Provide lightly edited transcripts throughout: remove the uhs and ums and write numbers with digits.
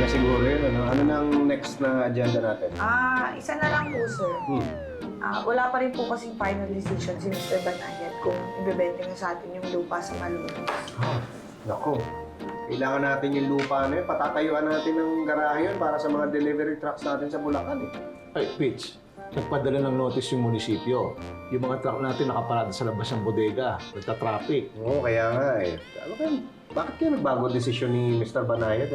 na siguro yun, ano? Ano nang next na agenda natin? Isa na lang po, sir. Wala pa rin po kasing final decision si Mr. Banayad kung ibebenta niya sa atin yung lupa sa Malolos. Nako, kailangan natin yung lupa na yun. Patatayuan natin ng garahe yun para sa mga delivery trucks natin sa Bulacan, Ay, Pitch, nagpadala ng notice yung munisipyo. Yung mga truck natin nakaparada sa labas ng bodega. Nagta-traffic. Oo, kaya nga eh. Ano kayo, bakit kaya nagbago desisyon ni Mr. Banayad?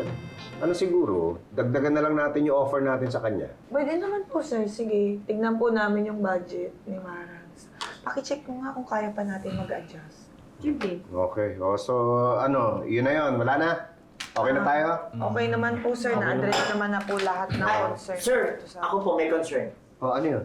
Ano siguro, dagdagan na lang natin yung offer natin sa kanya. Pwede naman po, sir. Sige, tignan po namin yung budget ni Marans. Pakicheck ko nga kung kaya pa natin mag-adjust. Sige. Okay, so ano, yun na yun. Wala na? Okay na tayo? Okay naman po, sir. Na-address naman na po lahat ng concern. Sir, dito sa- ako po may concern. Ano yun?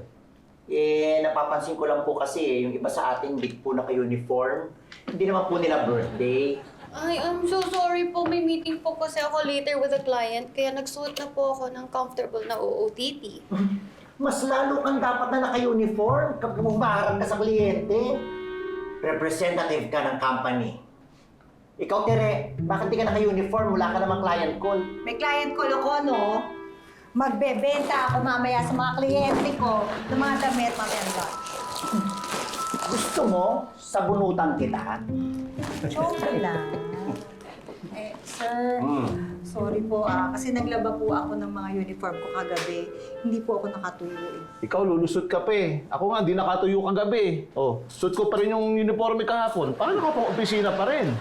Napapansin ko lang po kasi yung iba sa ating big po naka-uniform, hindi naman po nila birthday. Ay, I'm so sorry po. May meeting po kasi ako later with a client. Kaya nagsuot na po ako ng comfortable na OOTD. Mas lalo kang dapat na naka-uniform kapag humaharap ka sa kliyente. Representative ka ng company. Ikaw, Tere, bakit di ka naka-uniform? Wala ka namang client call. May client ko ako, no? Magbebenta ako mamaya sa mga kliyente ko ng mga damit mamaya lunch. Gusto mo, sabunutan kita? Joke lang. Sir, sorry po kasi naglaba po ako ng mga uniform ko kagabi. Hindi po ako nakatuyo eh. Ikaw, lulusot ka pa eh. Ako nga, di nakatuyo kagabi. Oh, suot ko pa rin yung uniforme kahapon. Paano ka pang opisina pa rin?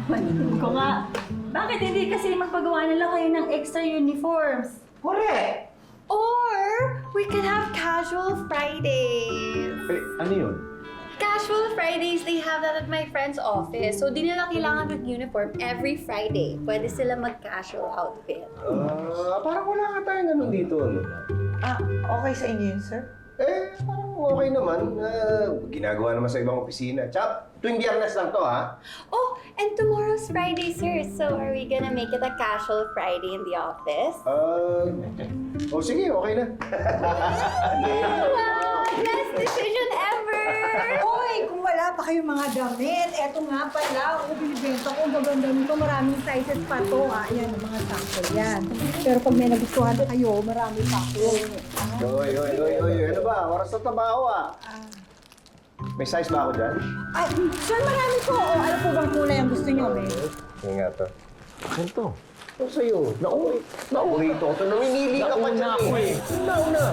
Sabi ko nga, bakit hindi kasi magpagawa na lang kayo ng extra uniforms? Correct! Or, we can have casual Fridays. Eh, ano yun? Casual Fridays, they have that at my friend's office. So, di nila kailangan mag-uniform every Friday. Pwede sila mag-casual outfit. Parang wala nga tayong ganun dito, ano? Okay sa inyo yun, sir? Parang okay naman. Ginagawa naman sa ibang opisina. Tsaka, tuwing biyernes lang to, ha? Oh, and tomorrow's Friday, sir. So, are we gonna make it a casual Friday in the office? Sige, okay na. Wow! Best decision ever! Hoy, kung wala pa kayong mga damit, eto nga pala, binibenta ko, ang gaganda nito, maraming sizes pa to. Ayan, ang mga sample yan. Pero pag may nagustuhan kayo, marami pa ako. Oy, ano ba? Oras na trabaho, May size ba ako dyan? Ay, sir, marami po. Ano po bang kulay ang gusto nyo, eh? Sige nga to. Akin to. Ito sa'yo. Naurito ko. Namimili ka pa dyan, Nauna ako eh. Nauna.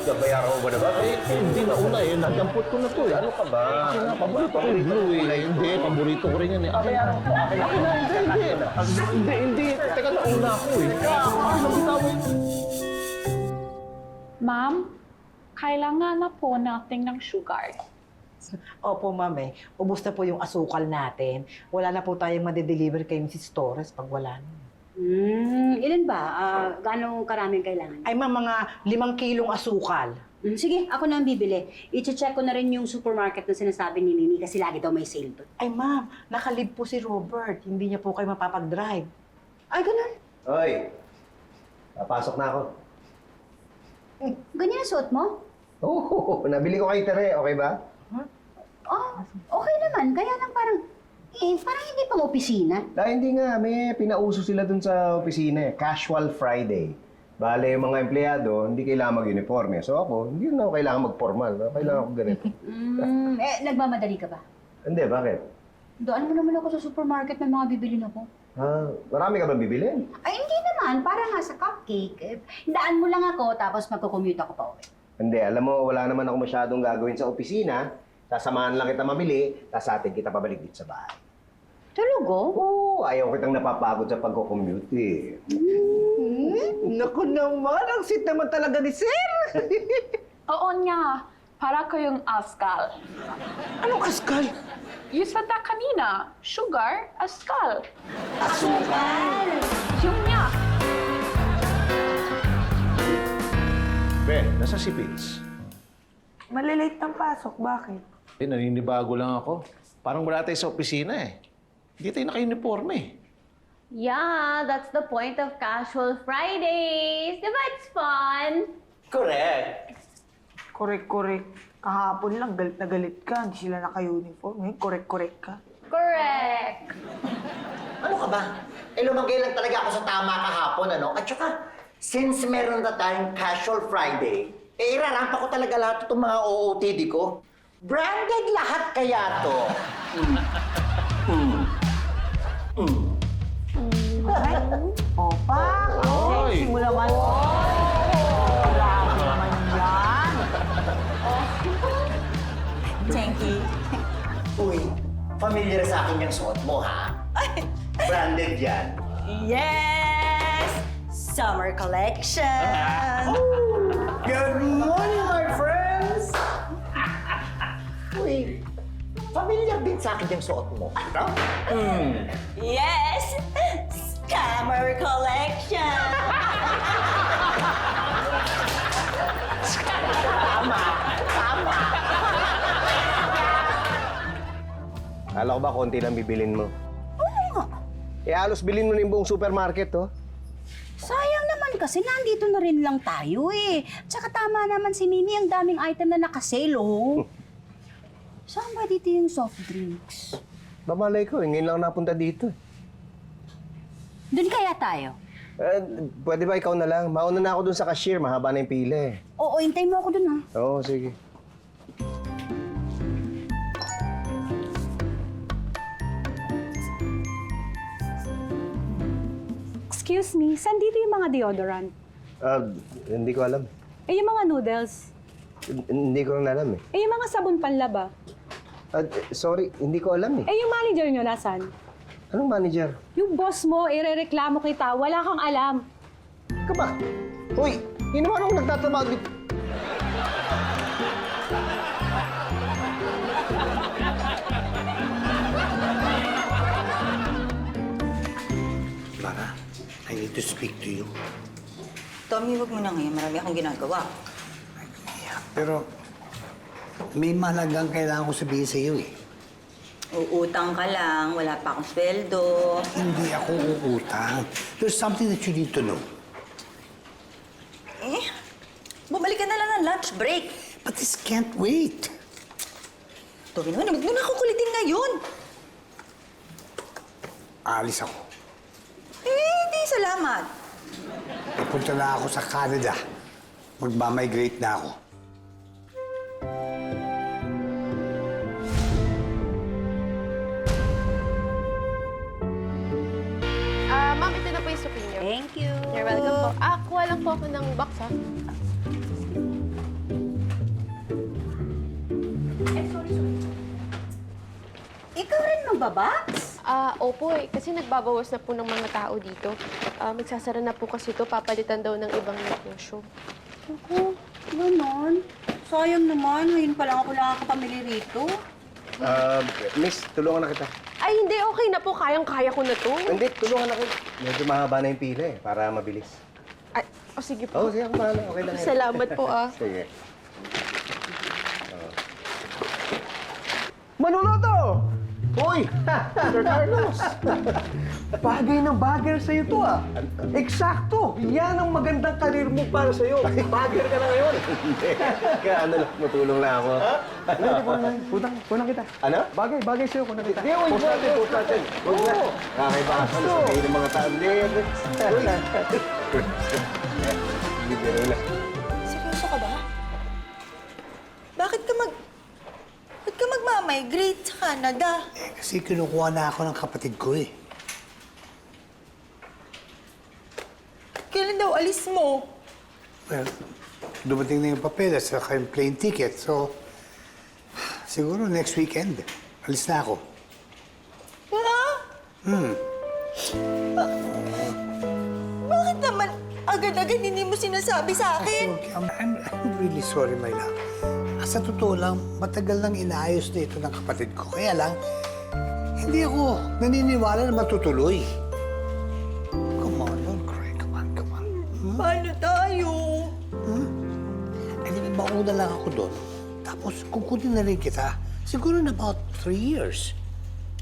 Gabayaran mo ba na ba? Hindi nauna eh. Nadampot ko na to eh. Ano ka ba? Akin na, paborito ko yung blue eh. Hindi, paborito ko rin yan eh. Akin na. Akin na, hindi. Teka, nauna ako eh. Akin na, bitawin. Ma'am, kailangan na po natin ng sugar. Opo, ma'am eh. Ubus na po yung asukal natin. Wala na po tayong madedeliver kay Mrs. Torres pag wala na. Ilan ba? Gano'ng karaming kailangan? Ay, ma'am, mga 5 kilong asukal. Sige, ako na ang bibili. I-check ko na rin yung supermarket na sinasabi ni Nini kasi lagi daw may sale doon. Ay, ma'am, nakalib po si Robert. Hindi niya po kayo mapapag-drive. Ay, ganun. Oy, papasok na ako. Ganyan ang suot mo? Oo, nabili ko kay Tere. Okay ba? Oh, okay naman. Kaya lang parang hindi pang opisina. Hindi nga. May pinauso sila dun sa opisina. Casual Friday. Bale, yung mga empleyado, hindi kailangan mag-uniforme. So ako, hindi na ako kailangan mag-formal. Kailangan ako ganito. Nagmamadali ka ba? Hindi, bakit? Doon mo naman ako sa supermarket, may mga bibilin ako. Marami ka bang bibilin? Ay, hindi naman. Para nga sa cupcake. Daan mo lang ako, tapos magko-commute ako pa uwi. Hindi, alam mo, wala naman ako masyadong gagawin sa opisina. Sasamahan lang kita mamili, tapos atin kita pabalik dito sa bahay. Talaga? Oo, ayaw kitang napapagod sa pagko-commute eh. Naku naman, ang sweet naman talaga ni Sir! Oo nga, para kayong askal. Anong askal? Yung sa kanina, sugar, askal. Asukal! Yung niya. Be, nasa si Pitch? Malilate ng pasok. Bakit? Naninibago lang ako. Parang wala tayo sa opisina eh. Hindi tayo naka-uniforme eh. Yeah, that's the point of casual Fridays. Diba it's fun? Correct! Correct. Kahapon lang, galit na galit ka. Hindi sila naka-uniform. Ngayon, correct ka. Correct. Ano ka ba? Lumagay lang talaga ako sa tama kahapon, ano? At saka, since meron na tayong casual Friday, irarampa ko talaga lahat itong mga OOTD ko. Branded lahat kaya to. Opa, Oy! sexy mo naman. Grabe naman yan. Thank you. Uy, familiar sa akin yung suot mo, ha? Branded yan. Yes! Summer collection! Good morning, my friends! Uy, familiar din sa akin yung suot mo. Yes! Summer collection! Kala ko ba konti lang bibilin mo? Eh, halos bilhin mo na yung buong supermarket, oh. Sayang naman kasi nandito na rin lang tayo eh. Tsaka tama naman si Mimi, ang daming item na nakasale, oh. Saan ba dito yung soft drinks? Bamalay ko, ngayon lang napunta dito. Doon kaya tayo? Pwede ba ikaw na lang? Mauna na ako dun sa cashier, mahaba na yung pila eh. Oo, hintay mo ako doon, ha? Oo, sige. Excuse me, saan dito yung mga deodorant? Hindi ko alam. Eh, yung mga noodles? Hindi ko rin alam eh. Eh, yung mga sabon panlaba? Sorry, hindi ko alam eh. Eh, yung manager nyo nasaan? Anong manager? Yung boss mo, irereklamo kita, wala kang alam. Ka ba? Uy, hindi naman ako nagtatrabaho dito. Clara, I need to speak to you. Tommy, huwag mo na ngayon. Marami akong ginagawa. Pero may malagang kailangan ko sabihin sa iyo eh. Uutang ka lang, wala pa akong sweldo. Hindi ako uutang. There's something that you need to know. Eh, bumalik ka na lang ng lunch break. But this can't wait. Tommy naman, huwag mo na ako kulitin ngayon. Aalis ako. Eh, hindi, salamat. Pupunta na ako sa Canada. Magmamigrate na ako. Ma'am, ito na po yung souvenir. Thank you. You're welcome po. Kuha lang po ako ng box, ha? Ikaw rin magbabox? Opo eh. Kasi nagbabawas na po ng mga tao dito. Magsasara na po kasi ito. Papalitan daw ng ibang negosyo. Ako, ganon. Sayang naman, ngayon pa lang ako nakakapamili rito. Miss, tulungan na kita. Ay, hindi. Okay na po. Kayang-kaya ko na to. Hindi, tulungan na kita. Medyo mahaba na yung pila eh, para mabilis. Ay, sige po. Oo, sige, ako bahala. Okay lang yan. Salamat po, Sige. Manuluto! Uy! Sir Carlos! Bagay ng bagay sa'yo to ah. Eksakto! Yan ang magandang karir mo para sa'yo. Bagger ka na ngayon. Hindi. Kaya ano lang, matulong lang ako. Hindi, punang kita. Ano? Bagay sa'yo, punang kita. Hindi, post natin. Huwag na. Kakaibasan sa kayo ng mga tao. Hindi. Hindi, biro na. Seryoso ka ba? Bakit ka magmamigrate sa Canada? Eh, kasi kinukuha na ako ng kapatid ko eh. Kailan daw alis mo? Well, dumating na yung papeles at saka yung plane ticket. So, siguro next weekend, alis na ako. Ha? Bakit naman agad-agad hindi mo sinasabi sa akin? Okay, I'm really sorry, my love. Sa totoo lang, matagal nang inaayos na ito ng kapatid ko. Kaya lang, hindi ako naniniwala na matutuloy. Come on, don't cry. Come on. Paano tayo? Eh, di ba mauna lang ako doon. Tapos, kukunin na rin kita. Siguro in about 3 years.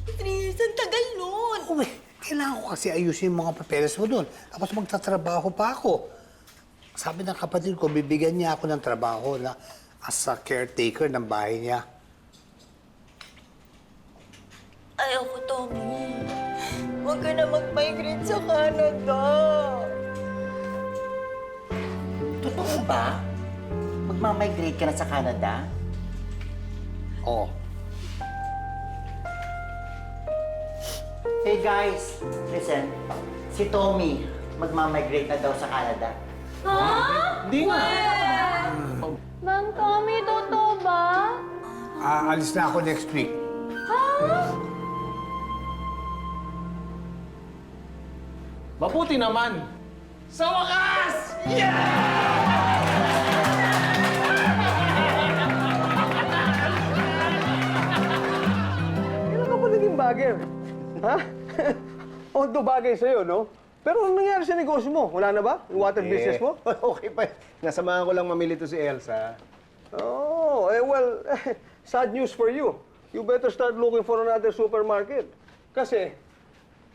3 years, ang tagal nun. Oh, kailangan ko kasi ayusin yung mga papeles mo doon. Tapos magtatrabaho pa ako. Sabi ng kapatid ko, bibigyan niya ako ng trabaho na as a caretaker ng bahay niya. Ayoko, Tommy. Huwag ka na mag-migrate sa Canada. Totoo ba? Magmamigrate ka na sa Canada? Oo. Hey guys, listen. Si Tommy, magmamigrate na daw sa Canada. Hindi nga. Mang Tommy, totoo ba? Alis na ako next week. Mabuti naman. Sa wakas! Kailan ka pa naging bagger? Ha? Although bagay sa'yo, no? Pero anong nangyari sa negosyo mo? Wala na ba? Yung water business mo? Okay pa. Nasamahan ko lang mamili to si Elsa. Oh, well, sad news for you. You better start looking for another supermarket. Kasi,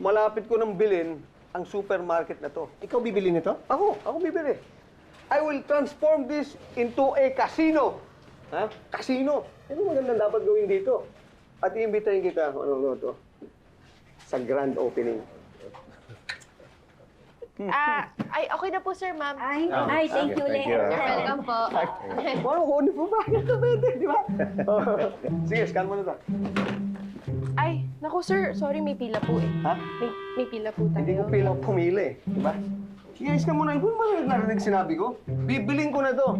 malapit ko nang bilhin ang supermarket na to. Ikaw bibili nito? Ako bibili. I will transform this into a casino. Ha? Casino. Ano magandang dapat gawin dito? At iimbitahin kita, ano to? Sa grand opening. Ay, okay na po, sir, ma'am. Ay, thank you, thank you. Len. You're welcome po. Wow, kunin mo ba? Ito pwede, di ba? Sige, scan mo na to. Ay, naku, sir. Sorry, may pila po eh. Ha? May pila po tayo. Hindi ko pilang pumili, di ba? Sige, scan mo na. Hindi mo narinig sinabi ko. Bibiling ko na to.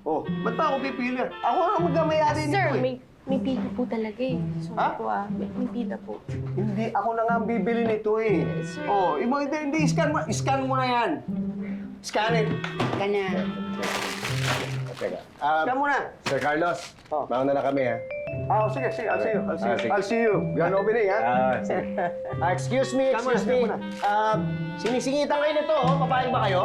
Oh, ba't ba ako pipili? Ako ang magkamayari nito Sir, eh. may pila po talaga eh. Sorry Ha? po may pila po. Hindi, ako na nga ang bibili nito eh. Sir. Oh, hindi, scan mo na yan. Scan it. Ka na. Teka. Scan mo na. Sir Carlos, Oh. mauna na kami, ha? Sige, I'll see you. Sige. I'll see you. Yan opening, ha? Sige. Excuse me, Scan mo na, excuse me. scan mo na. Sinisingitan kayo nito, oh. Papayag ba kayo?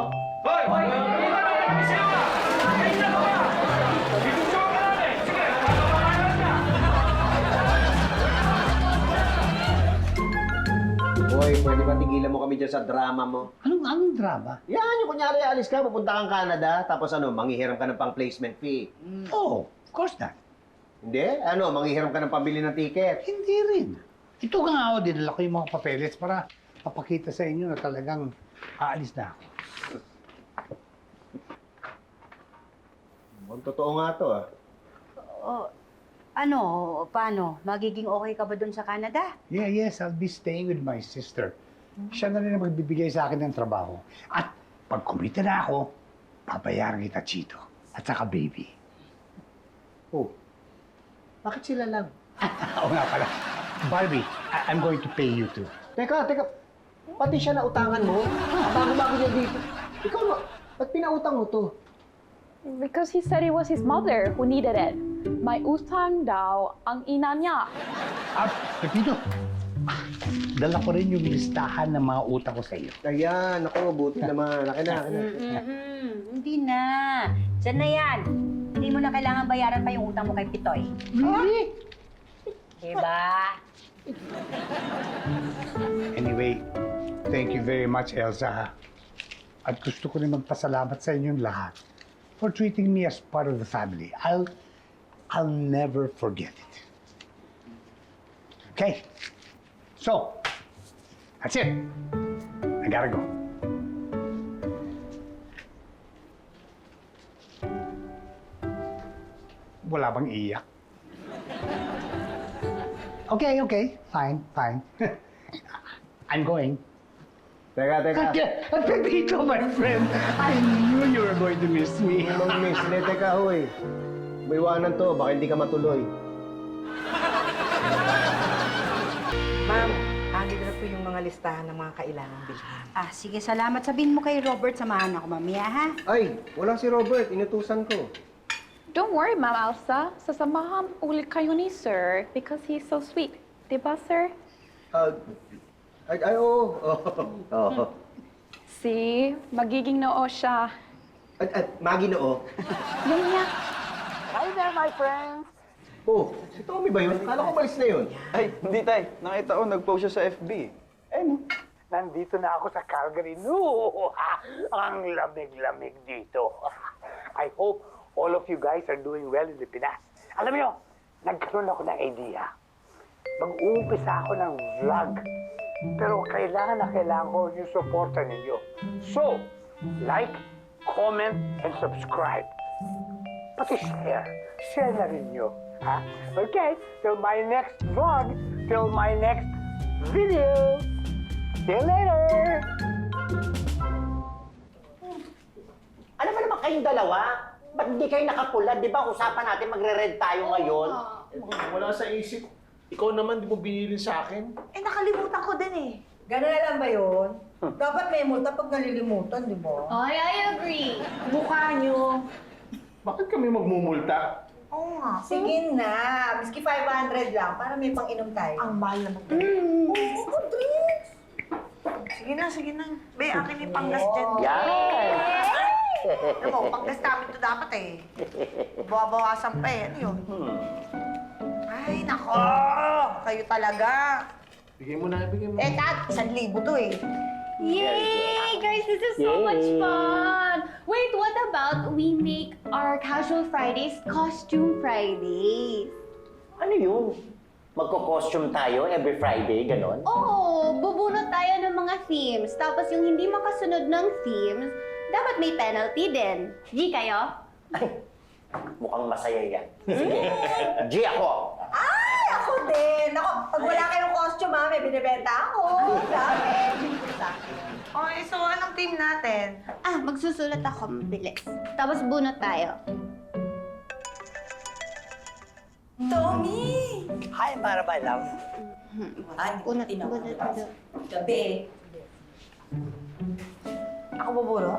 Hoy, pwede ba tigilan mo kami dyan sa drama mo? Anong drama? Yan, yung kunyari alis ka, pupunta kang Canada, tapos ano, manghihiram ka ng pang placement fee. Oh, of course not. Hindi? Ano, manghihiram ka ng pambili ng ticket. Hindi rin. Ito nga ako, dinala ko yung mga papeles para papakita sa inyo na talagang aalis na ako. Ang totoo nga to, ah. Paano? Magiging okay ka ba dun sa Canada? Yeah, yes, I'll be staying with my sister. Siya na rin ang magbibigay sa akin ng trabaho. At pag kumita na ako, papayaran kita, Chito. At saka baby. Oh, bakit sila lang? Oo nga pala. Barbie, I'm going to pay you too. Teka, pati siya na utangan mo? Bago-bago niya dito. Ikaw na, ba't pinautang mo to? Because he said it was his mother who needed it. May utang daw ang ina niya. Pepito, dala ko rin yung listahan ng mga utang ko sa iyo. Ayan, ako, buti naman. Laki na. Hindi na. Diyan na yan. Hindi mo na kailangan bayaran pa yung utang mo kay Pitoy. Really? Diba? Anyway, thank you very much, Elsa. At gusto ko rin magpasalamat sa inyong lahat for treating me as part of the family. I'll never forget it. Okay? So, that's it. I gotta go. Wala bang iyak? Okay. Fine. I'm going. Teka. Pepito, my friend. I knew you were going to miss me. Miss, teka, hoy. May iwanan to, baka hindi ka matuloy. Ma'am, dito na po yung mga listahan ng mga kailangang bilhin. Sige, salamat. Sabihin mo kay Robert, samahan ako mamaya, ha? Ay, wala si Robert. Inutusan ko. Don't worry, Ma'am Elsa. Sasamahan ulit kayo ni Sir because he's so sweet. Diba, Sir? Oo. See? Magiging noo siya. At Maginoo. Yan niya. Hi there, my friends! Oh, si Tommy ba yun? Kala ko balis na yun. Ay, hindi tay. Nakita ko, nag-post siya sa FB. Nandito na ako sa Calgary. No! Ang lamig-lamig dito. I hope all of you guys are doing well in the Pinas. Alam niyo, nagkaroon ako ng idea. Mag-uumpisa ako ng vlog Pero kailangan ko yung suporta ninyo. So, like, comment, and subscribe. Pati share. Share na rin nyo. Ha? Okay, till my next vlog, till my next video. See you later! Ano ba naman kayong dalawa? Ba't hindi kayo nakapula? Di ba usapan natin magre-red tayo ngayon? Wala sa isip. Ikaw naman, di mo binili sa akin. Eh, nakalimutan ko din eh. Ganun na lang ba yun? Dapat may multa pag nalilimutan, di ba? Ay, I agree. Mukha nyo. Bakit kami magmumulta? Oo nga. Sige na, miski 500 lang para may pang-inom tayo. Ang mahal naman. Oo, drinks! Sige na. Be, akin yung panggas dyan. Yan! Alam mo, panggas namin ito dapat eh. Bawabawasan pa eh. Ano yun? Ay, nako. Kayo talaga. Bigay mo na, bigay mo. Eh, Kat, 1,000 to eh. Yay! Guys, this is so much fun! Wait, what about we make our Casual Fridays Costume Fridays? Ano yun? Magko-costume tayo every Friday, ganon? Oo, bubunot tayo ng mga themes. Tapos yung hindi makasunod ng themes, dapat may penalty din. G kayo? Mukhang masaya yan. Sige. G ako! Ay, ako din! Ako, pag wala kayong costume, ha, may binibenta ako. Dami. Okay, so anong team natin? Magsusulat ako, mabilis. Tapos bunot tayo. Tommy! Hi, Mara, my love. Bunot, bunot. Gabi. Ako bubulo?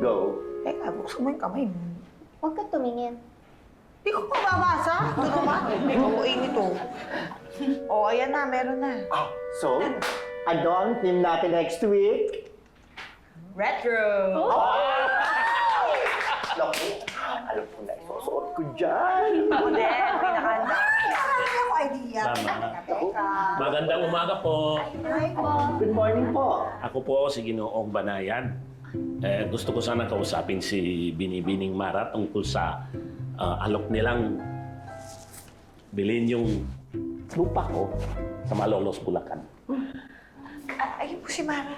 Go. Teka, buksan mo yung kamay mo. Huwag ka tumingin. Di ko mababasa. Ito naman. Oo, ito. Oh, ayan na, meron na. So, ano ang team natin next week? Retro! Naku, alam ko na, isusuot ko dyan. Ako din, may nakahanda. Ay, ako idea. Teka. Magandang umaga po. Good morning po. Ako po si Ginoong Banayan. Gusto ko sana kausapin si Binibining Mara tungkol sa alok nilang bilhin yung lupa ko sa Malolos, Bulacan. Ayun po si Mara.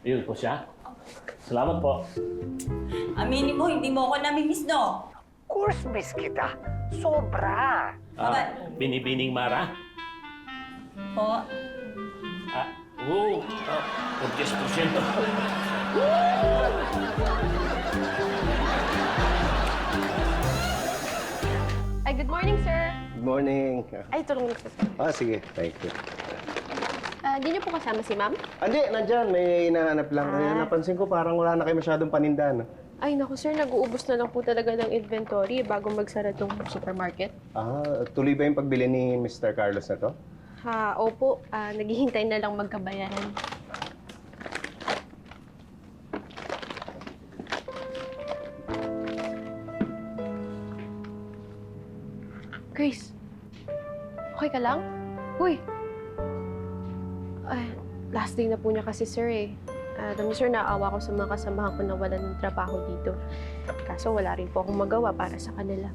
Yun po siya. Salamat po. Aminin mo, hindi mo ako namimiss, no? Of course, miss kita. Sobra. Binibining Mara? Po. Oo. 10%. Ay, good morning, sir. Good morning. Ay, tulong lang, sir. Sige. Thank you. Di niyo po kasama si ma'am? Hindi, nandyan. May hinahanap lang. Napansin ko parang wala na kayo masyadong paninda, no? Ay, naku, sir. Nag-uubos na lang po talaga ng inventory bago magsara tong supermarket. Tuloy ba yung pagbili ni Mr. Carlos na to? Opo. Naghihintay na lang magkabayaran. Grace, okay ka lang? Uy! Ay, last day na po niya kasi, sir, eh. Alam niyo, sir, naawa ko sa mga kasamahan ko na wala ng trabaho dito. Kaso wala rin po akong magawa para sa kanila.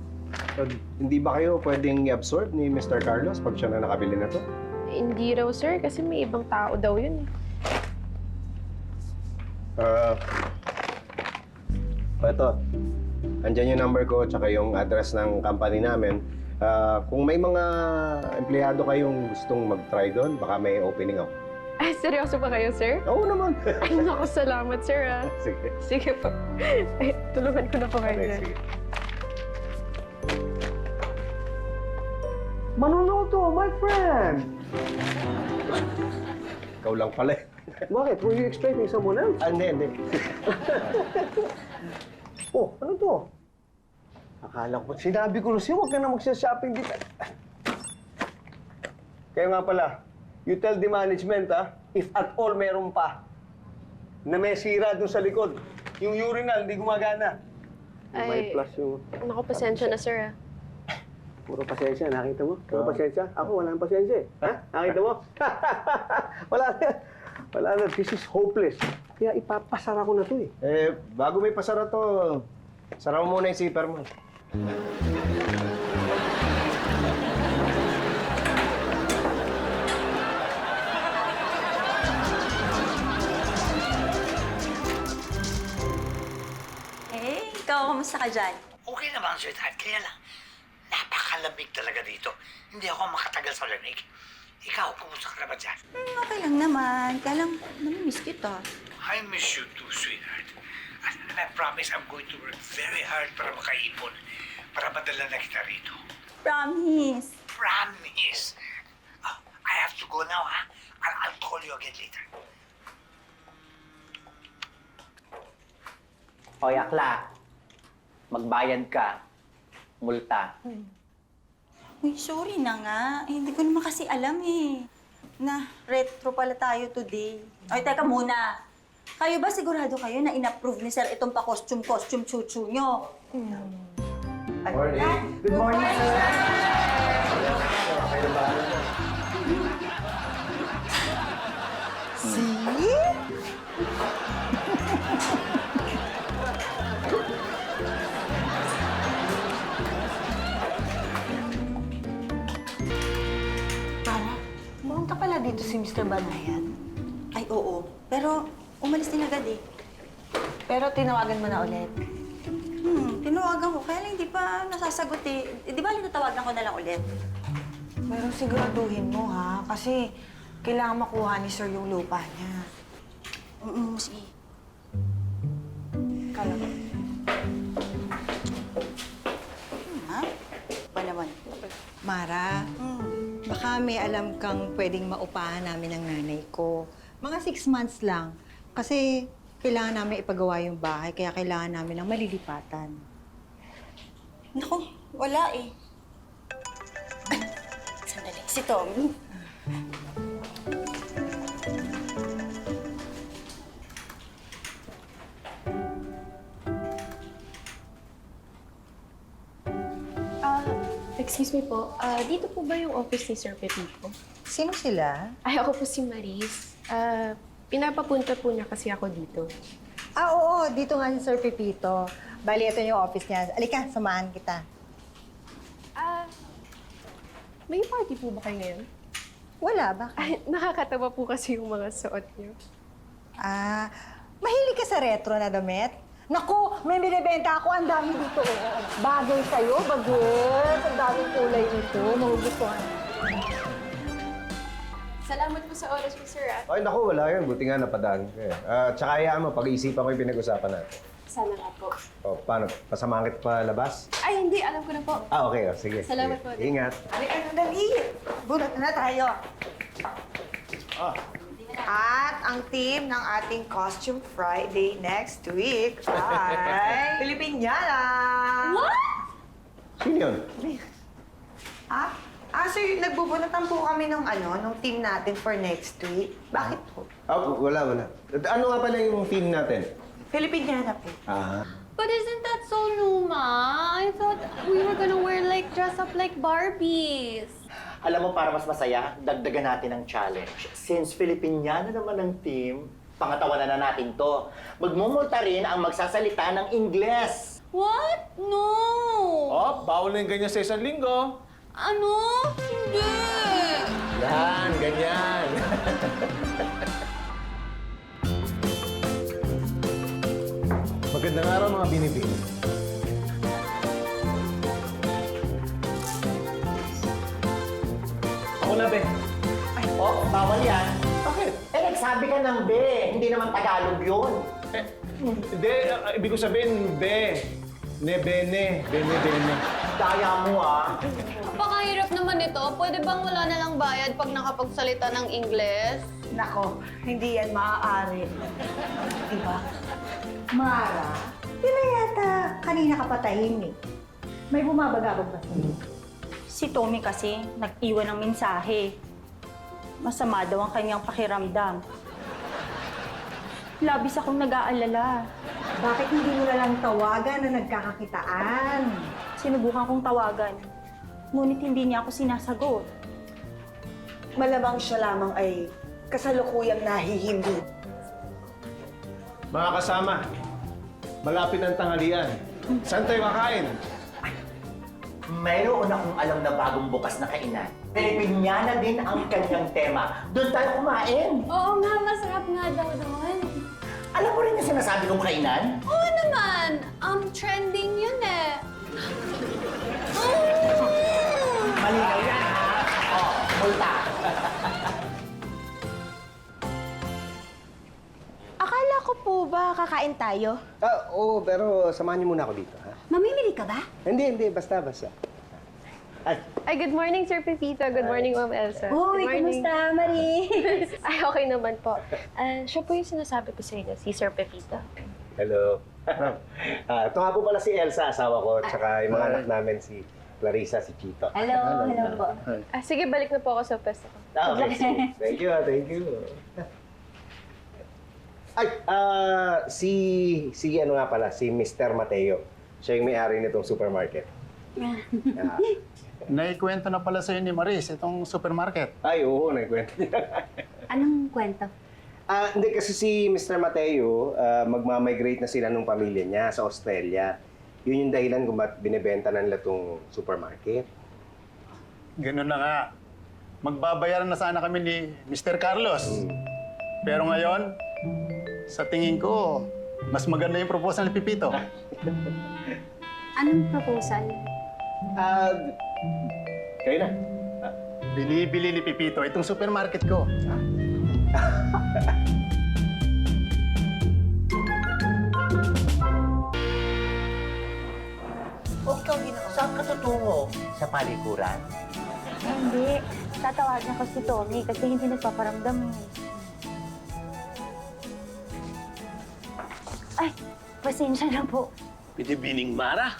Hindi ba kayo pwedeng i-absorb ni Mr. Carlos pag siya na nakabili na to? Hindi raw, sir, kasi may ibang tao daw yun, Ito. Andyan yung number ko tsaka yung address ng company namin. Kung may mga empleyado kayong gustong mag-try doon, baka may opening ako. Ay, seryoso ba kayo, sir? Oo naman. Ay, naku, salamat, sir, Sige. Sige po. Ay, tulungan ko na po kayo. Sige. Manunoto, my friend! Ikaw lang pala. Bakit? Were you expecting someone else? Hindi. Ano to? Akala ko, sinabi ko na siya, huwag ka na magsha-shopping dito. Kaya nga pala, you tell the management, if at all meron pa, na may sira doon sa likod. Yung urinal, hindi gumagana. May Ay, plus yung... naku, pasensya na, sir, Puro pasensya, nakita mo? Puro pasensya? Ako, wala nang pasensya eh. Ha? Nakita mo? Wala na. Wala na. This is hopeless. Kaya ipapasara ko na to eh. Bago may pasara to, sara mo muna yung zipper mo. kamusta ka dyan? Okay naman, sweetheart. Kaya lang, napakalamig talaga dito. Hindi ako makatagal sa lamig. Ikaw, kumusta ka naman dyan? Okay lang naman. Kaya lang, namimiss kita. I miss you too, sweetheart. And I promise I'm going to work very hard para makaipon. Para madala na kita rito. Promise. Promise! Oh, I have to go now, ha? I'll call you again later. Hoy, akla. Magbayad ka. Multa. Uy, sorry na nga. Hindi ko naman kasi alam eh. Na, retro pala tayo today. Ay, teka muna. Kayo ba sigurado kayo na in-approve ni Sir itong pa-costume chuchu nyo? Morning. Good morning, sir. Pumunta pala dito si Mr. Banayan. Ay, oo. Pero umalis din agad eh. Pero tinawagan mo na ulit. Tinawagan ko. Kaya lang hindi pa nasasagot eh. Di ba tatawagan ko na lang ulit? Pero siguraduhin mo, ha? Kasi kailangan makuha ni Sir yung lupa niya. Sige. Kala ko. Ha? Ba naman? Mara, baka may alam kang pwedeng maupahan namin ng nanay ko. Mga 6 months lang. Kasi kailangan namin ipagawa yung bahay, kaya kailangan namin ng malilipatan. Naku, wala eh. Ay, sandali. Si Tommy. Excuse me po, dito po ba yung office ni Sir Pepito? Sino sila? Ay, ako po si Maris. Pinapapunta po niya kasi ako dito. Oo, dito nga si Sir Pepito. Bali, ito yung office niya. Alika, samahan kita. May party po ba kayo ngayon? Wala, bakit? Ay, nakakatawa po kasi yung mga suot niyo. Mahilig ka sa retro na damit? Naku, may binibenta ako. Ang dami dito. Bagay sa'yo, bagay. Ang daming kulay nito. Magugustuhan. Salamat po sa oras mo, sir. Ay, naku, wala yun. Buti nga napadaan ka eh. Tsaka hayaan mo, pag-iisipan ko yung pinag-usapan natin. Sana nga po. O, paano? Pasamahan kita pa labas? Ay, hindi. Alam ko na po. Okay. Sige. Salamat sige. po. Ingat. Halika, dali! Bunot na tayo. At ang team ng ating Costume Friday next week ay... Pilipiniana! What? Sino yun? Sir, nagbubunatan po kami ng nung team natin for next week. Bakit po? Wala. Ano nga pala yung team natin? Pilipiniana po. But isn't that so Luma? I thought we were gonna wear dress up like Barbies. Alam mo, para mas masaya, dagdagan natin ang challenge. Since Filipiniana naman ang team, pangatawanan na natin to. Magmumulta rin ang magsasalita ng Ingles. What? No! Oh, bawal na yung ganyan sa isang linggo. Ano? Hindi! Yan, ganyan. Magandang araw, mga binibini. Ako na, Be. Oh, bawal yan. Bakit? Nagsabi ka ng Be. Hindi naman Tagalog yun. Hindi, ibig ko sabihin, bene. Daya mo, Napakahirap naman ito. Pwede bang wala na lang bayad pag nakapagsalita ng Ingles? Nako, hindi yan maaari. Diba? Mara, di ba yata kanina ka patahimik? May bumabagabag ba sa'yo? Si Tommy kasi nag-iwan ng mensahe. Masama daw ang kanyang pakiramdam. Labis akong nag-aalala. Bakit hindi mo na lang tawagan na nagkakakitaan? Sinubukan kong tawagan. Ngunit hindi niya ako sinasagot. Malamang siya lamang ay kasalukuyang nahihindi. Mga kasama, malapit ang tanghalian. Saan tayo kakain? Mayroon akong alam na bagong bukas na kainan. Pilipiniana din ang kanyang tema. Doon tayo kumain. Oo nga, masarap nga daw doon. Alam mo rin yung sinasabi kong kainan? Oo naman. Trending yun eh. Malinaw yan, ha? Oh, multa. Akala ko po ba kakain tayo? Oo, pero samahan niyo muna ako dito, ha? Mamimili ka ba? Hindi. Basta. Ay, good morning, Sir Pepito. Good morning, Ma'am Elsa. Uy, Good morning. kumusta, Marie? Ay, okay naman po. Siya po yung sinasabi ko sa inyo, si Sir Pepito. Hello. Ito nga po pala si Elsa, asawa ko, tsaka yung mga anak namin, si Clarissa, si Chito. Hello po. Sige, balik na po ako sa pwesto ko. Okay. Thank you. Ay, si ano nga pala, si Mr. Mateo. Siya yung may-ari nitong supermarket. Naikwento na pala sa'yo ni Maris, itong supermarket. Ay, oo, nagkwento niya. Anong kwento? Hindi, kasi si Mr. Mateo, magmamigrate na sila ng pamilya niya sa Australia. Yun yung dahilan kung ba't binibenta na nila itong supermarket. Ganun na nga. Magbabayaran na sana kami ni Mr. Carlos. Pero ngayon, sa tingin ko, mas maganda yung proposal ni Pipito. Anong proposal? Kayo na. Binibili ni Pipito itong supermarket ko. O ikaw, saan ka tutungo? Sa palikuran? Hindi. Tatawagin ko si Tommy kasi hindi nagpaparamdam eh. Ay, pasensya na po. Binibining Mara?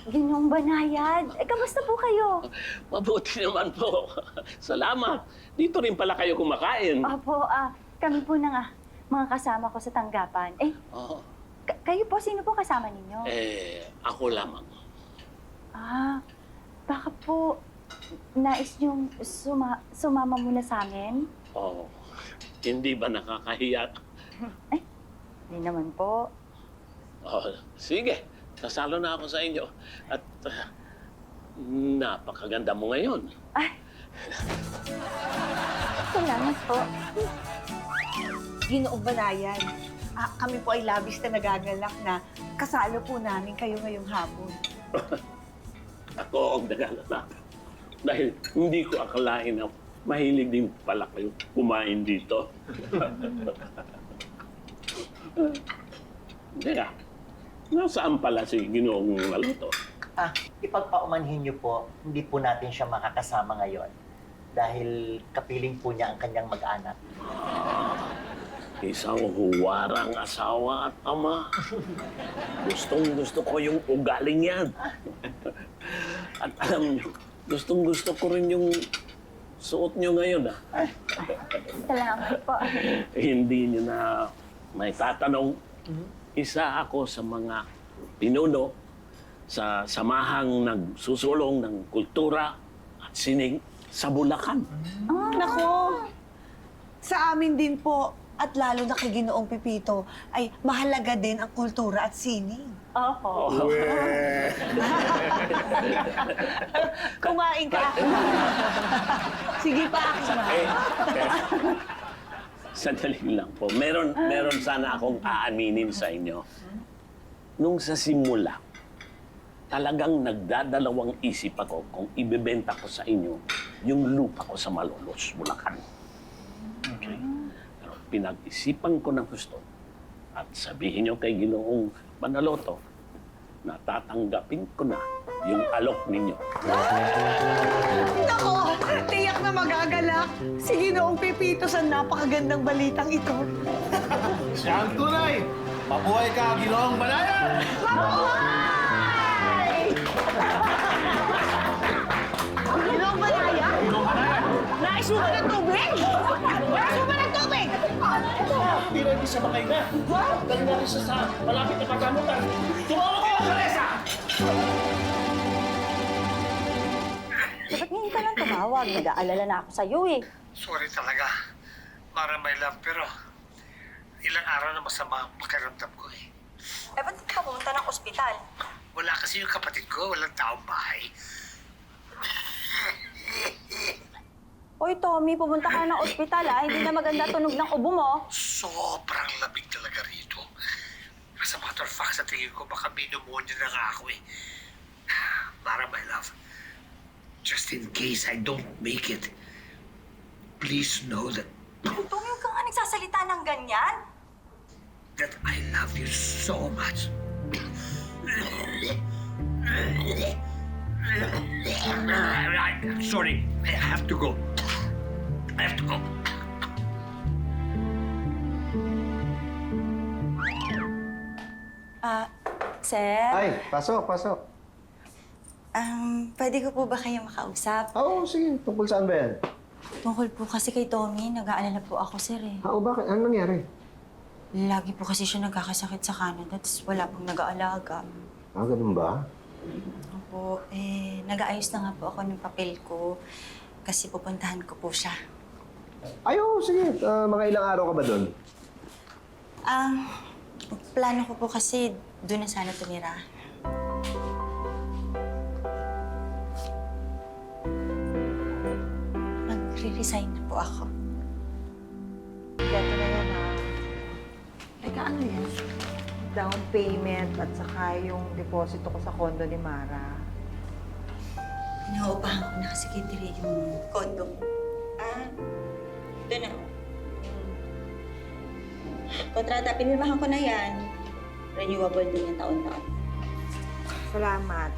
Ginoong Banayad. Kamusta po kayo? Mabuti naman po. Salamat. Dito rin pala kayo kumakain. Opo, kami po na mga kasama ko sa tanggapan. Oo. Kayo po, sino po kasama ninyo? Ako lamang. Baka po nais niyong sumama muna sa amin? Oo. Hindi ba nakakahiya? Hindi naman po. Sige. Nasalo na ako sa inyo. At napakaganda mo ngayon. Salamat po. Ginoong Banayan, kami po ay labis na nagagalak na kasalo po namin kayo ngayong hapon. Ako ang nagalala. Dahil hindi ko akalain na mahilig din pala kayo kumain dito. Teka, nasaan pala si Ginoong Maluto? Ipagpaumanhin niyo po, hindi po natin siya makakasama ngayon. Dahil kapiling po niya ang kanyang mag-anak. Isang huwarang asawa at ama. Gustong-gusto ko yung ugaling yan. At alam niyo, gustong-gusto ko rin yung suot niyo ngayon. Salamat po. Hindi niyo na may tatanong. Isa ako sa mga pinuno sa samahang nagsusulong ng kultura at sining sa Bulacan. Nako, sa amin din po, at lalo na kay Ginoong Pipito, ay mahalaga din ang kultura at sining. Opo. Kumain ka. Sige pa, akin. Sandali lang po. Meron sana akong aaminin sa inyo. Nung sa simula, talagang nagdadalawang isip ako kung ibebenta ko sa inyo yung lupa ko sa Malolos, Bulacan. Okay? Pero pinag-isipan ko ng gusto at sabihin nyo kay Ginoong Manaloto na tatanggapin ko na yung alok ninyo. Nako, tiyak na magagalak si Ginoong Pipito sa napakagandang balitang ito. Siya ang tunay! Mabuhay ka, Ginoong Banayan! Ginoong Banayan? Nais mo ba ng tubig? Nais mo ba ng tubig? Hindi rin isa ba kayo na? Dahil na rin sa malapit na pagkamutan. Tumawag kayo, Teresa! Dapat ngayon ka lang tumawag. Nag-aalala na ako sa'yo eh. Sorry talaga, para my love, pero ilang araw na masama ang pakiramdam ko eh. Ba't ka pumunta ng ospital? Wala kasi yung kapatid ko, walang taong bahay. Oy, Tommy, pumunta ka ng ospital, ah. Hindi na maganda tunog ng ubo mo. Sobrang lamig talaga rito. As a matter of fact, sa tingin ko, baka pneumonia na nga ako eh. Mara, my love, just in case I don't make it, please know that Tommy, huwag ka nga nagsasalita ng ganyan. I love you so much. Sorry, I have to go. I have to go. Sir? Ay, pasok. Pwede ko po ba kayo makausap? Oo, sige. Tungkol saan ba yan? Tungkol po kasi kay Tommy, nag-aalala po ako, sir, eh. Oo, bakit? Anong nangyari? Lagi po kasi siya nagkakasakit sa Canada, tapos wala pong nag-aalaga. Ganun ba? Opo, nag-aayos na nga po ako ng papel ko kasi pupuntahan ko po siya. Ay, oo, sige. Mga ilang araw ka ba doon? Plano ko po kasi doon na sana tumira. Mag-resign na po ako. Gato na yan, ha? Teka, ano yan? Down payment at saka yung deposito ko sa condo ni Mara. Nauupahan ko na kasi kay Tere yung condo mo. Doon na. Kontrata, pinirmahan ko na yan. Renewable din yung taon-taon. Salamat.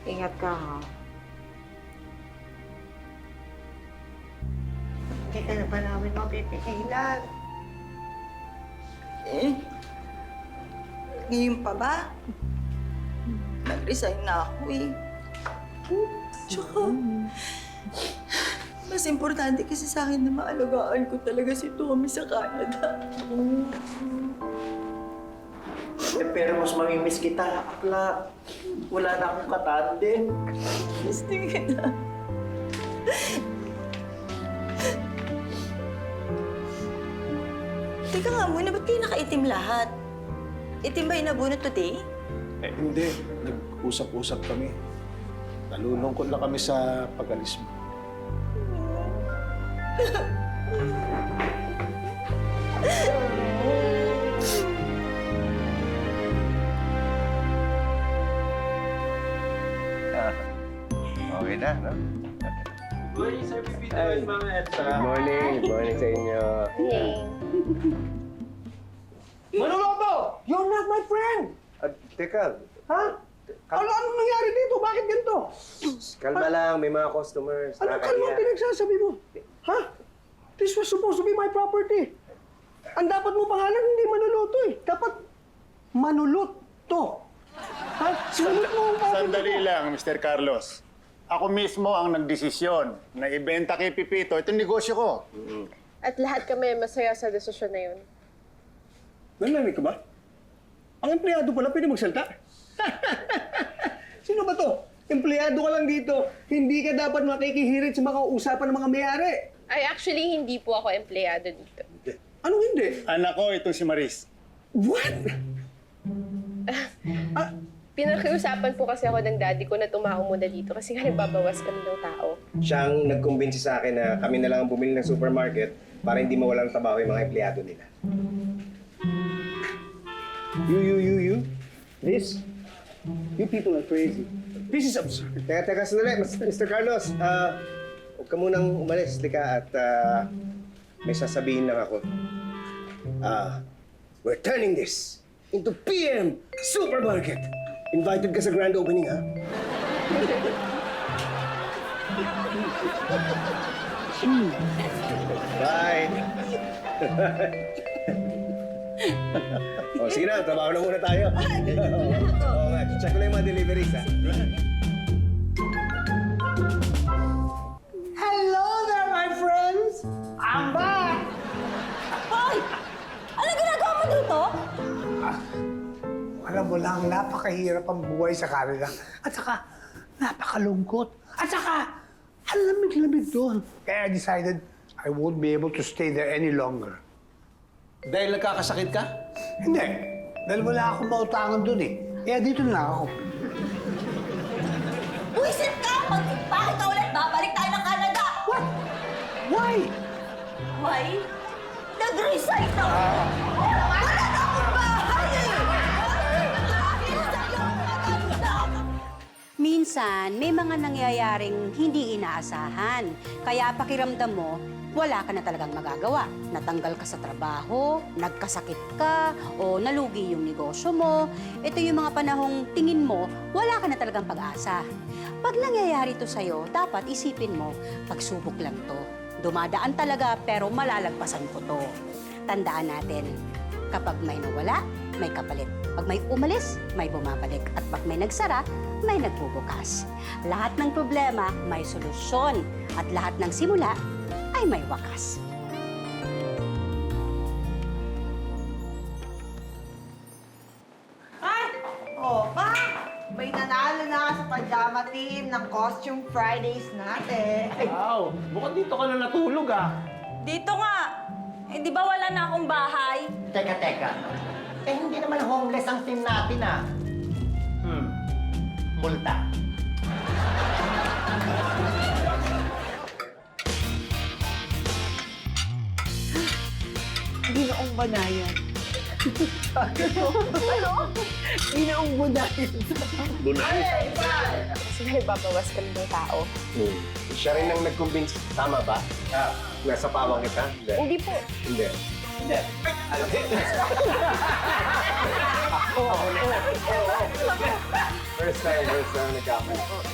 Ingat ka, ha? Hindi ka na ba namin mapipigilan? Ngayon pa ba? Nag-resign na ako eh. Tsaka, mas importante kasi sa akin na maalagaan ko talaga si Tommy sa Canada. Pero mas mamimiss kita, akla. Wala na akong katandem. Miss din kita. Teka nga muna, ba't kayo nakaitim lahat? Itim ba yung nabunot today? Hindi. Nag-usap-usap kami. Nalulungkot lang kami sa pag-alis mo. Okay na, no? Morning, Sir Pipito and Mama Elsa. Good morning sa inyo. Manoloto! You're not my friend! Teka, Ha? Anong nangyari dito? Bakit ganito? kalma lang. May mga customers. Ano kalma pinagsasabi mo? Ha? This was supposed to be my property. Ang dapat mo pangalan, hindi Manuluto eh. Dapat Manuluto. Ha? Sinulot mo ang property Sandali ko. lang, Mr. Carlos. Ako mismo ang nagdesisyon na ibenta kay Pipito itong negosyo ko. At lahat kami masaya sa desisyon na yun. Narinig ka ba? Ang empleyado pala pwede magsalta. Sino ba to? Empleyado ka lang dito. Hindi ka dapat makikihirit sa mga usapan ng mga may-ari. Ay, actually, hindi po ako empleyado dito. Anong hindi? Anak ko, itong si Maris. What? Pinakiusapan po kasi ako ng daddy ko na tumao muna dito kasi nga nagbabawas kami ng tao. Siyang nagkumbinsi sa akin na kami na lang ang bumili ng supermarket para hindi mawalan ng trabaho yung mga empleyado nila. You. This? You people are crazy. This is absurd. Teka, sandali. Mr. Carlos, huwag ka munang umalis. Lika at may sasabihin lang ako. We're turning this into PM Supermarket. Invited ka sa grand opening, ha? Bye! Sige na, trabaho na muna tayo. Check ko lang yung mga deliveries, ha? Hello there, my friends! I'm back! Hoy! Ano ginagawa mo dito? Alam mo lang, napakahirap ang buhay sa Canada. At saka, napakalungkot. At saka, ang lamig-lamig doon. Kaya I decided I won't be able to stay there any longer. Dahil nagkakasakit ka? Hindi. Dahil wala akong mautangan doon eh. Kaya dito na lang ako. Buisit ka! Bakit ka ulit babalik tayo ng Canada? Why? Nag-resign ako! Wala na akong bahay eh! Minsan, may mga nangyayaring hindi inaasahan. Kaya pakiramdam mo, wala ka na talagang magagawa. Natanggal ka sa trabaho, nagkasakit ka, o nalugi yung negosyo mo. Ito yung mga panahong tingin mo, wala ka na talagang pag-asa. Pag nangyayari to sa'yo, dapat isipin mo, pagsubok lang to. Dumadaan talaga pero malalagpasan ko to. Tandaan natin, kapag may nawala, may kapalit. Pag may umalis, may bumabalik. At pag may nagsara, may nagbubukas. Lahat ng problema, may solusyon. At lahat ng simula, ay may wakas. Ay! Oh, pa! May nanalo na sa pajama team ng Costume Fridays natin. Wow, mukhang dito ka na natulog ah. Dito nga! Eh, di ba wala na akong bahay? Teka. Eh, hindi naman homeless ang team natin, ah. Multa. Ginoong banayan. Ginoong banayan. Kasi may babawas ka ng tao. Siya rin ang nag-convince. Tama ba? Nasa pawang kita? Hindi po. Hindi. First time nagkakaroon.